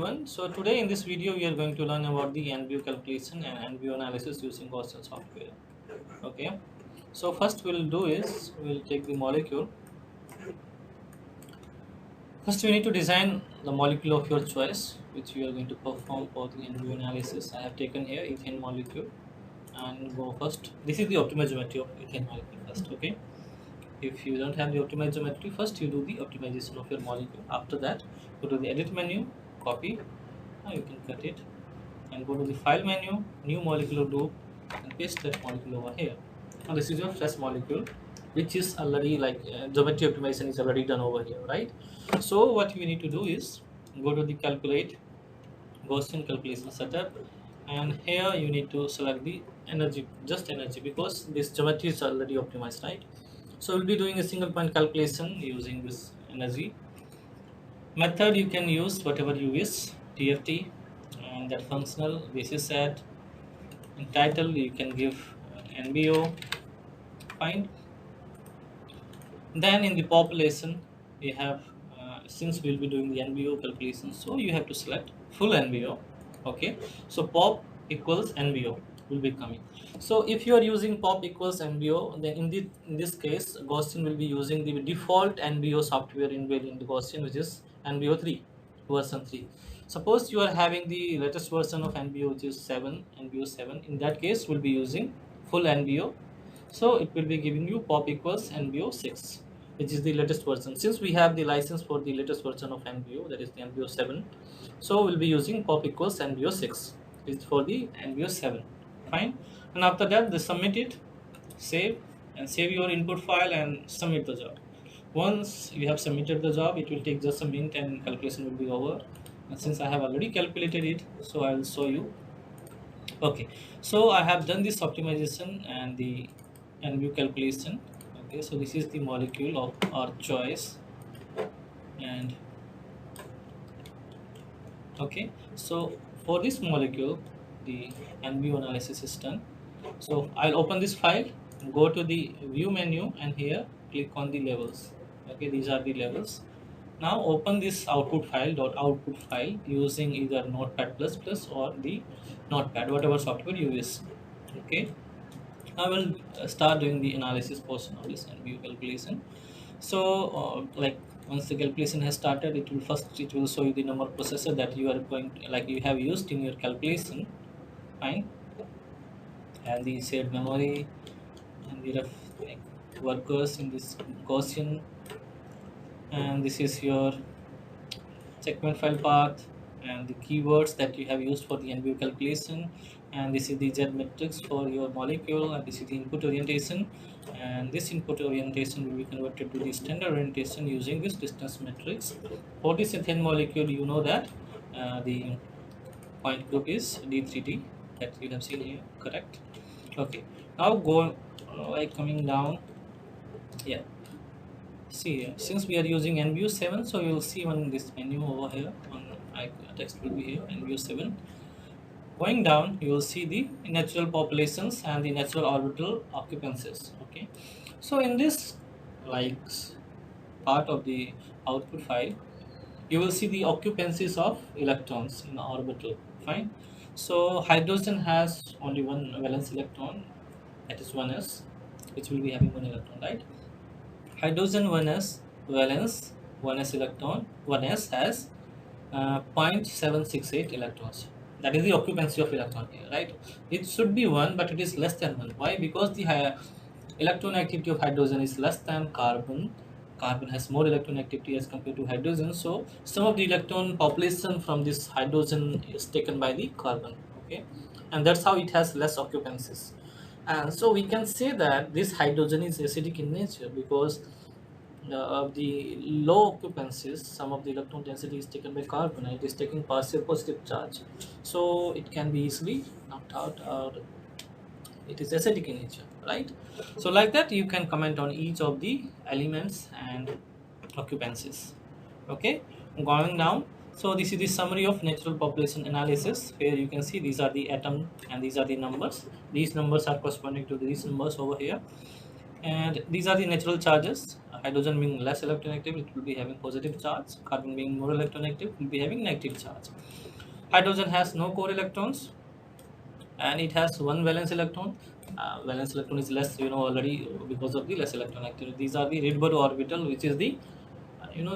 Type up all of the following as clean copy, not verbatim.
everyone. So today in this video we are going to learn about the NBO calculation and NBO analysis using Gaussian software. Okay. So first we'll do is we'll take the molecule. First we need to design the molecule of your choice, which we are going to perform for the NBO analysis. I have taken here ethane molecule and go first. This is the optimal geometry of ethane molecule first. Okay. If you don't have the optimized geometry, first you do the optimization of your molecule. After that, go to the edit menu, copy. Now you can cut it and go to the file menu, new molecular group, and paste that molecule over here. Now this is your fresh molecule, which is already geometry optimization is already done over here, right? So what we need to do is go to the calculate Gaussian calculation setup, and here you need to select the energy, just energy, because this geometry is already optimized, right? So we'll be doing a single point calculation using this energy method. You can use whatever you wish, TFT, and that functional basis set. In title you can give NBO find. Then in the population we have since we'll be doing the NBO calculation, so you have to select full NBO. Okay, so pop equals NBO will be coming. So if you are using pop equals NBO, then in this case Gaussian will be using the default NBO software in the Gaussian, which is NBO 3 version 3. Suppose you are having the latest version of NBO, which is 7, NBO 7. In that case we'll be using full NBO, so it will be giving you pop equals NBO 6, which is the latest version. Since we have the license for the latest version of NBO, that is the NBO 7, so we'll be using pop equals NBO 6, which is for the NBO 7. Fine. And after that, they submit it, save, and save your input file and submit the job. Once you have submitted the job, it will take just a minute and calculation will be over. And since I have already calculated it, so I will show you. Okay, so I have done this optimization and the NBO calculation. Okay, so this is the molecule of our choice, and okay, so for this molecule the NBO analysis is done. So I'll open this file, go to the view menu, and here click on the levels. Okay, these are the levels. Now open this output file, .output file, using either Notepad++ or the Notepad, whatever software you use. Okay, I will start doing the analysis portion of this NBO calculation. So once the calculation has started, it will show you the number processor that you are going to, you have used in your calculation. Fine. And the shared memory and the workers in this Gaussian, and this is your segment file path and the keywords that you have used for the NBO calculation, and this is the Z matrix for your molecule, and this is the input orientation, and this input orientation will be converted to the standard orientation using this distance matrix. For this ethane molecule, you know that the point group is D3D that you have seen here, correct? Okay, now go coming down. Yeah, see here, since we are using NBO 7, so you will see on this menu over here, on text will be here, NBO 7. Going down, you will see the natural populations and the natural orbital occupancies. Okay, so in this part of the output file, you will see the occupancies of electrons in the orbital. Fine. So hydrogen has only one valence electron, that is 1s, which will be having one electron, right? Hydrogen 1s valence 1s electron, 1s has 0.768 electrons. That is the occupancy of electron here, right? It should be 1, but it is less than 1. Why? Because the electron activity of hydrogen is less than carbon. Carbon has more electron activity as compared to hydrogen, so some of the electron population from this hydrogen is taken by the carbon. Okay, and that's how it has less occupancies. And so we can say that this hydrogen is acidic in nature, because of the low occupancies, some of the electron density is taken by carbon and it is taking partial positive charge, so it can be easily knocked out, or it is acidic in nature, right? So like that you can comment on each of the elements and occupancies. Okay, going down, so this is the summary of natural population analysis, where you can see these are the atom and these are the numbers. These numbers are corresponding to these numbers over here. And these are the natural charges. Hydrogen being less electronegative, it will be having positive charge. Carbon being more electronegative, it will be having negative charge. Hydrogen has no core electrons, and it has one valence electron. Valence electron is less, already, because of the less electron activity. These are the Rydberg orbital, which is the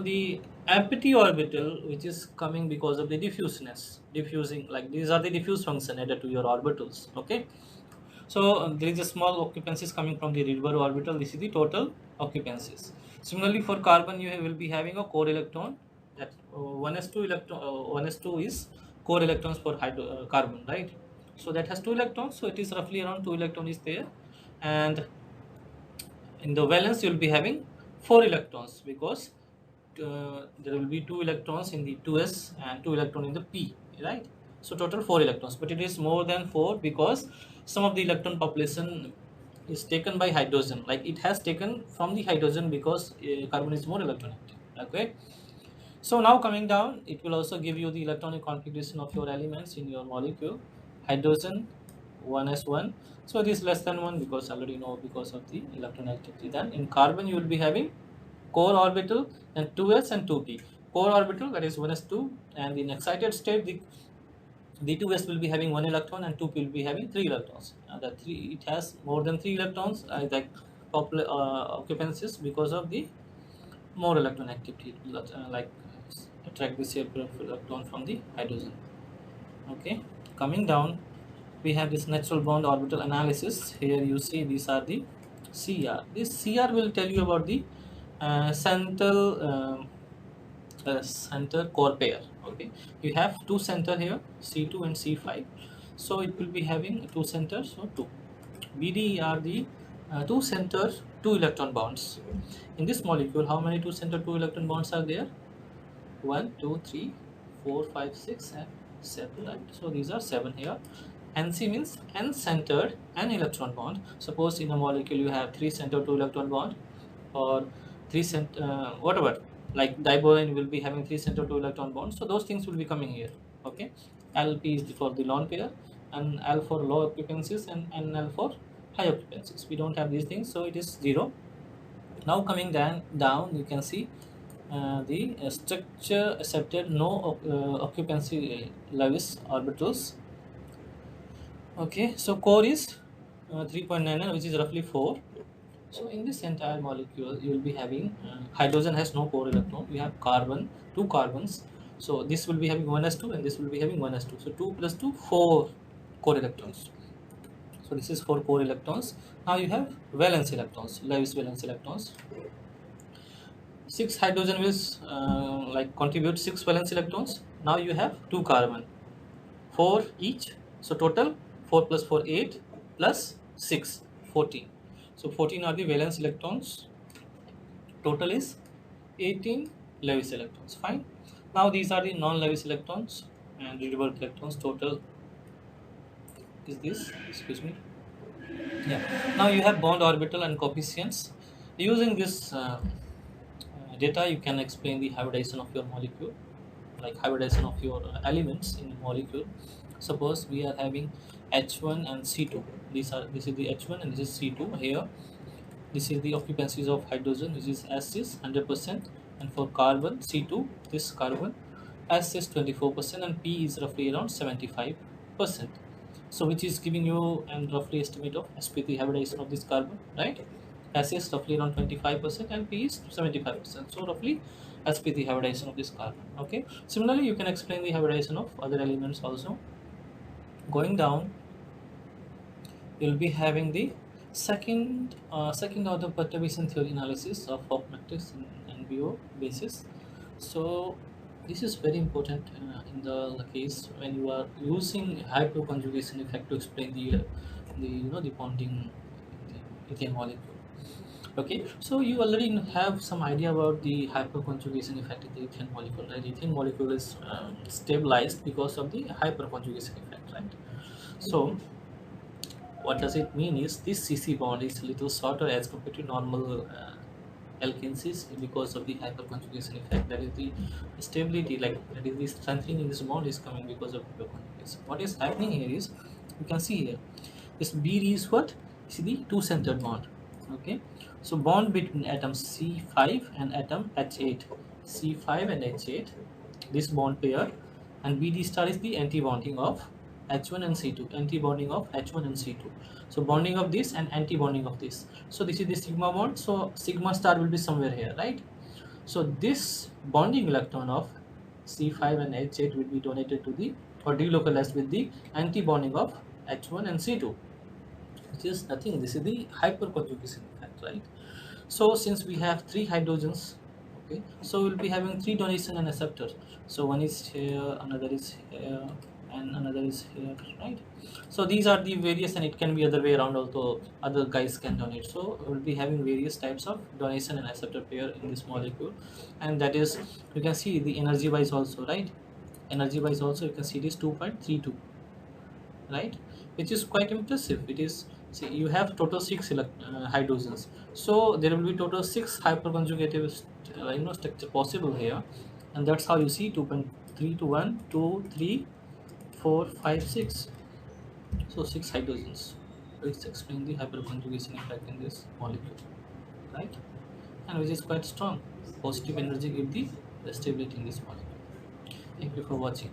the empty orbital, which is coming because of the diffuseness, diffusing, like these are the diffuse function added to your orbitals. Okay, so there is a small occupancies coming from the Rydberg orbital. This is the total occupancies. Similarly, for carbon, you will be having a core electron. That 1s2 electron, 1s2 is core electrons for carbon, right? So that has two electrons. So it is roughly around two electron is there, and in the valence you will be having four electrons, because there will be two electrons in the 2s and two electron in the p, right? So total four electrons, but it is more than four because some of the electron population is taken by hydrogen, like it has taken from the hydrogen, because carbon is more electronegative. Okay, so now coming down, it will also give you the electronic configuration of your elements in your molecule. Hydrogen 1s1, so it is less than 1 because already know, because of the electron activity. Then in carbon you will be having core orbital and 2s and 2p. Core orbital, that is 1s2, and in excited state the 2s will be having one electron and 2p will be having three electrons. The three, it has more than three electrons, like occupancies, because of the more electron activity. It will, like attract the shape of electron from the hydrogen. Okay, coming down, we have this natural bond orbital analysis. Here you see these are the CR. This CR will tell you about the center core pair. Okay, you have two center here, C2 and C5. So it will be having two centers, so two. BD are the two center two electron bonds. In this molecule, how many two center two electron bonds are there? 1, 2, 3, 4, 5, 6, and 7, right? So these are 7 here. NC means n-centered an electron bond. Suppose in a molecule you have 3 centered 2 electron bond, or 3 cent whatever, like dibolane will be having 3 centered 2 electron bonds. So those things will be coming here. Okay, LP is for the lone pair, and L for low occupancies, and NL for high occupancies. We don't have these things, so it is 0. Now coming down, you can see the structure accepted no occupancy Lewis orbitals. Okay, so core is 3.99, which is roughly 4. So in this entire molecule, you will be having hydrogen has no core electron. We have carbon, two carbons. So this will be having 1s2 and this will be having 1s2. So 2 plus 2, 4 core electrons. So this is 4 core electrons. Now you have valence electrons, Lewis valence electrons. 6 hydrogen will like contribute 6 valence electrons. Now you have 2 carbon, 4 each. So total 4 plus 4, 8, plus 6, 14. So 14 are the valence electrons. Total is 18 Lewis electrons. Fine. Now these are the non-Lewis electrons and Rydberg electrons. Total is this. Excuse me. Yeah. Now you have bond orbital and coefficients. Using this data, you can explain the hybridization of your molecule, like hybridization of your elements in a molecule. Suppose we are having H1 and C2. This is the H1 and this is C2 here. This is the occupancies of hydrogen, which is S is 100%, and for carbon C2, this carbon, S is 24%, and P is roughly around 75%. So which is giving you a roughly estimate of sp3 hybridization of this carbon, right? S is roughly around 25% and P is 75%. So roughly sp3 hybridization of this carbon. Okay. Similarly, you can explain the hybridization of other elements also. Going down, you'll be having the second order perturbation theory analysis of Fock matrix in NBO basis. So this is very important in the case when you are using hyperconjugation effect to explain the bonding the ethane molecule. Okay, so you already have some idea about the hyperconjugation effect in the ethane molecule, right? Ethane molecule is stabilized because of the hyperconjugation effect, right? So what does it mean is this CC bond is a little shorter as compared to normal alkenes because of the hyperconjugation effect. That is the stability, like that is the strengthening in this bond is coming because of hyperconjugation. What is happening here is, you can see here, this BD is what? See the two-centered bond. Okay, So bond between atom C5 and atom H8, C5 and H8, this bond pair, and BD star is the anti-bonding of H1 and C2, anti-bonding of H1 and C2. So bonding of this and anti-bonding of this. So this is the sigma bond. So sigma star will be somewhere here, right? So this bonding electron of C5 and H8 will be donated to the or delocalized with the anti-bonding of H1 and C2, which is nothing. This is the hyperconjugation effect, right? So since we have three hydrogens, okay, so we'll be having three donation and acceptor. So one is here, another is here, and another is here, right? So these are the various, and it can be other way around also, other guys can donate. So we'll be having various types of donation and acceptor pair in this molecule, and that is, you can see the energy wise also, right? Energy wise also you can see it is 2.32, right, which is quite impressive. It is, see, you have total six hydrogens, so there will be total six hyperconjugative structure possible here, and that's how you see 2.3 to 1 2 3 4 5 6, so six hydrogens, which explain the hyperconjugation effect in this molecule, right, and which is quite strong. Positive energy give the stability in this molecule. Thank you for watching.